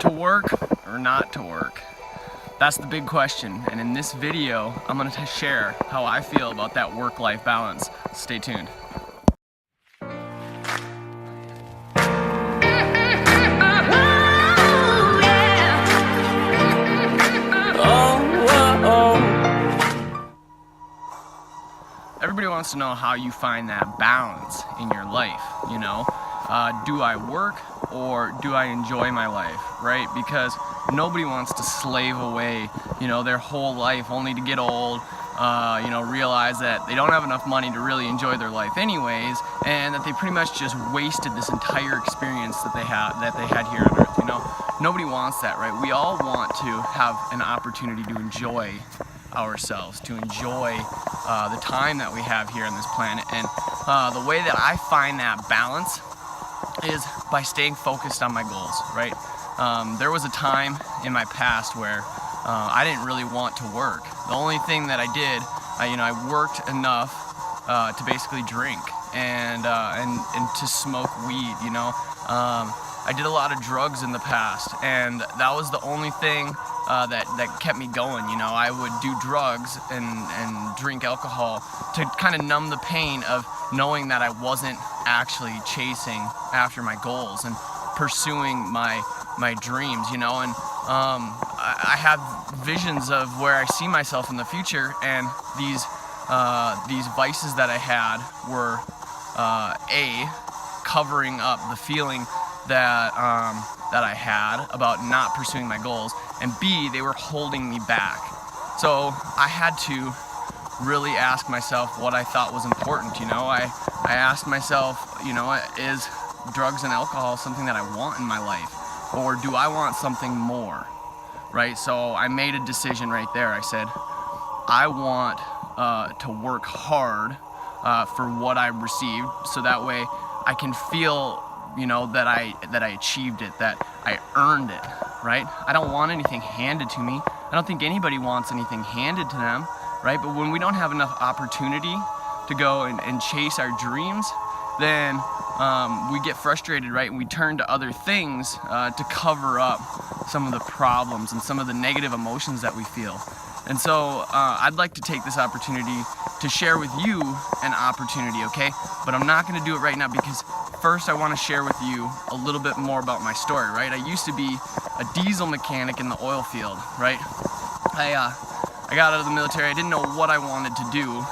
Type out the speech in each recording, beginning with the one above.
To work or not to work? That's the big question, and in this video, I'm going to share how I feel about that work-life balance. Stay tuned. Everybody wants to know how you find that balance in your life, you know? Do I work or do I enjoy my life, right? Because nobody wants to slave away, you know, their whole life only to get old, realize that they don't have enough money to really enjoy their life anyways, and that they pretty much just wasted this entire experience that they had here on Earth, you know? Nobody wants that, right? We all want to have an opportunity to enjoy ourselves, to enjoy the time that we have here on this planet. And the way that I find that balance is by staying focused on my goals, right? There was a time in my past where I didn't really want to work. The only thing that I did, I worked enough to basically drink and to smoke weed, you know. I did a lot of drugs in the past, and that was the only thing that kept me going, you know. I would do drugs and drink alcohol to kind of numb the pain of knowing that I wasn't actually chasing after my goals and pursuing my dreams, you know. And I have visions of where I see myself in the future, and these vices that I had were covering up the feeling that I had about not pursuing my goals, and B, they were holding me back. So I had to really ask myself what I thought was important, you know. I asked myself, you know, is drugs and alcohol something that I want in my life, or do I want something more, right? So I made a decision right there. I said, I want to work hard for what I received, so that way I can feel, you know, that I achieved it, that I earned it, right? I don't want anything handed to me. I don't think anybody wants anything handed to them, right? But when we don't have enough opportunity to go and chase our dreams, then we get frustrated, right? And we turn to other things to cover up some of the problems and some of the negative emotions that we feel. And so I'd like to take this opportunity to share with you an opportunity, okay? But I'm not gonna do it right now, because first I wanna share with you a little bit more about my story, right? I used to be a diesel mechanic in the oil field, right? I got out of the military. I didn't know what I wanted to do,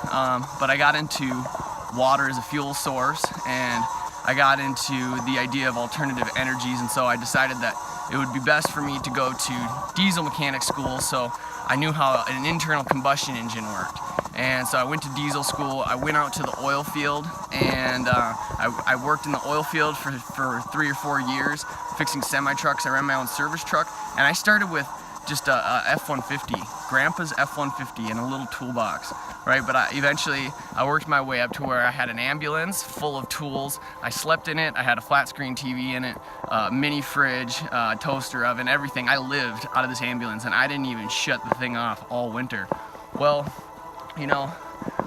but I got into water as a fuel source, and I got into the idea of alternative energies, and so I decided that it would be best for me to go to diesel mechanic school, so I knew how an internal combustion engine worked. And so I went to diesel school. I went out to the oil field, and I worked in the oil field for 3 or 4 years, fixing semi-trucks. I ran my own service truck, and I started with just a F-150, Grandpa's F-150 in a little toolbox, right? But eventually I worked my way up to where I had an ambulance full of tools. I slept in it. I had a flat screen TV in it, mini fridge, toaster oven, everything. I lived out of this ambulance, and I didn't even shut the thing off all winter. Well, you know,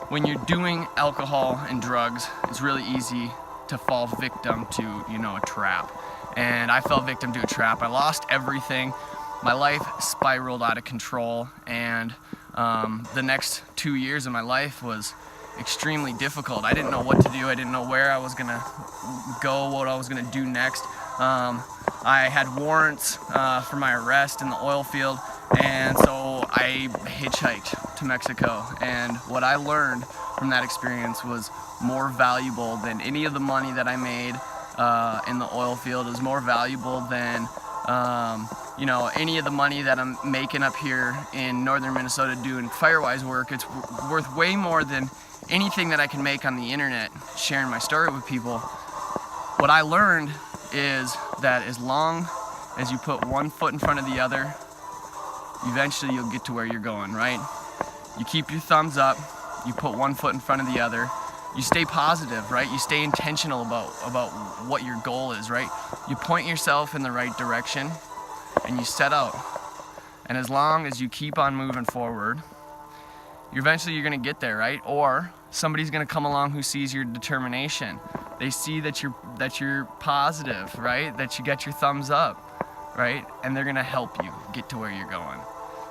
when you're doing alcohol and drugs, it's really easy to fall victim to, you know, a trap. And I fell victim to a trap. I lost everything. My life spiraled out of control, and the next 2 years of my life was extremely difficult. I didn't know what to do. I didn't know where I was gonna go, what I was gonna do next. I had warrants for my arrest in the oil field, and so I hitchhiked to Mexico. And what I learned from that experience was more valuable than any of the money that I made in the oil field. It was more valuable than any of the money that I'm making up here in northern Minnesota doing Firewise work. It's worth way more than anything that I can make on the internet sharing my story with people. What I learned is that as long as you put one foot in front of the other, eventually you'll get to where you're going, right? You keep your thumbs up, you put one foot in front of the other, you stay positive, right? You stay intentional about what your goal is, right? You point yourself in the right direction, and you set out. And as long as you keep on moving forward, eventually you're gonna get there, right? Or somebody's gonna come along who sees your determination. They see that you're positive, right? That you get your thumbs up. right? And they're gonna help you get to where you're going.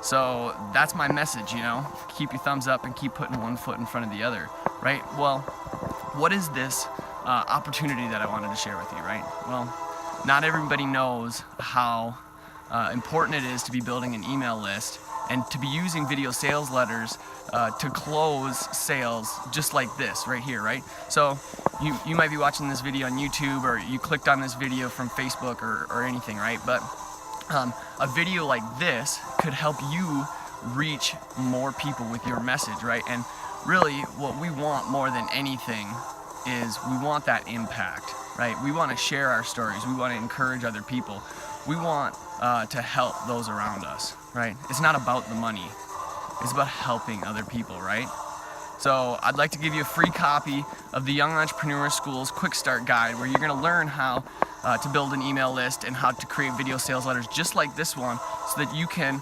So that's my message, you know? Keep your thumbs up and keep putting one foot in front of the other, right? Well, what is this opportunity that I wanted to share with you, right? Well, not everybody knows how important it is to be building an email list and to be using video sales letters to close sales just like this right here, right? So you might be watching this video on YouTube, or you clicked on this video from Facebook or anything, right? But a video like this could help you reach more people with your message, right? And really what we want more than anything is we want that impact, right? We want to share our stories. We want to encourage other people. We want to help those around us, right? It's not about the money. It's about helping other people, right? So I'd like to give you a free copy of the Young Entrepreneur School's Quick Start Guide, where you're going to learn how to build an email list and how to create video sales letters just like this one, so that you can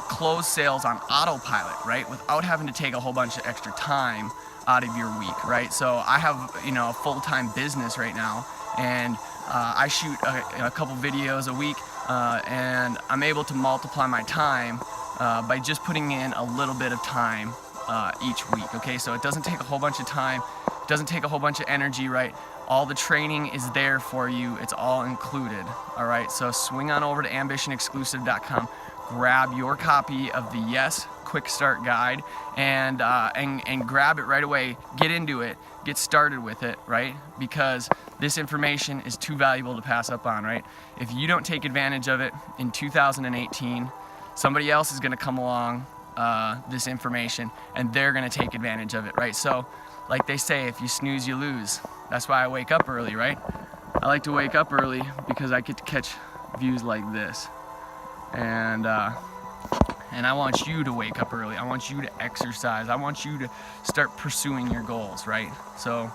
close sales on autopilot, right? Without having to take a whole bunch of extra time out of your week, right? So I have, a full-time business right now, and I shoot a couple videos a week, and I'm able to multiply my time by just putting in a little bit of time each week, okay? So it doesn't take a whole bunch of time, it doesn't take a whole bunch of energy, right? All the training is there for you, it's all included, all right? So swing on over to ambitionexclusive.com, grab your copy of the Yes Quick Start Guide, and grab it right away. Get into it, get started with it, right? Because this information is too valuable to pass up on, right? If you don't take advantage of it in 2018, somebody else is going to come along this information, and they're going to take advantage of it, right? So like they say, if you snooze, you lose. That's why I wake up early, right? I like to wake up early because I get to catch views like this. And I want you to wake up early. I want you to exercise. I want you to start pursuing your goals, right? So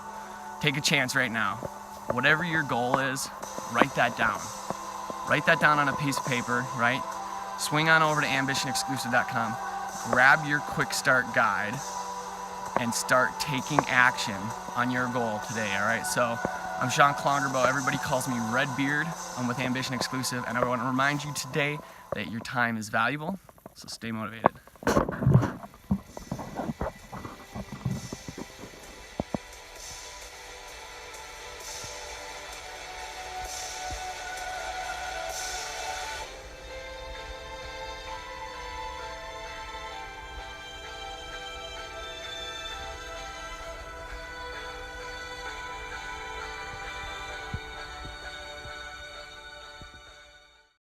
take a chance right now. Whatever your goal is, write that down. Write that down on a piece of paper, right? Swing on over to ambitionexclusive.com, grab your Quick Start Guide, and start taking action on your goal today, all right? So I'm Sean Klongerbo. Everybody calls me Redbeard. I'm with Ambition Exclusive, and I want to remind you today that your time is valuable, so stay motivated.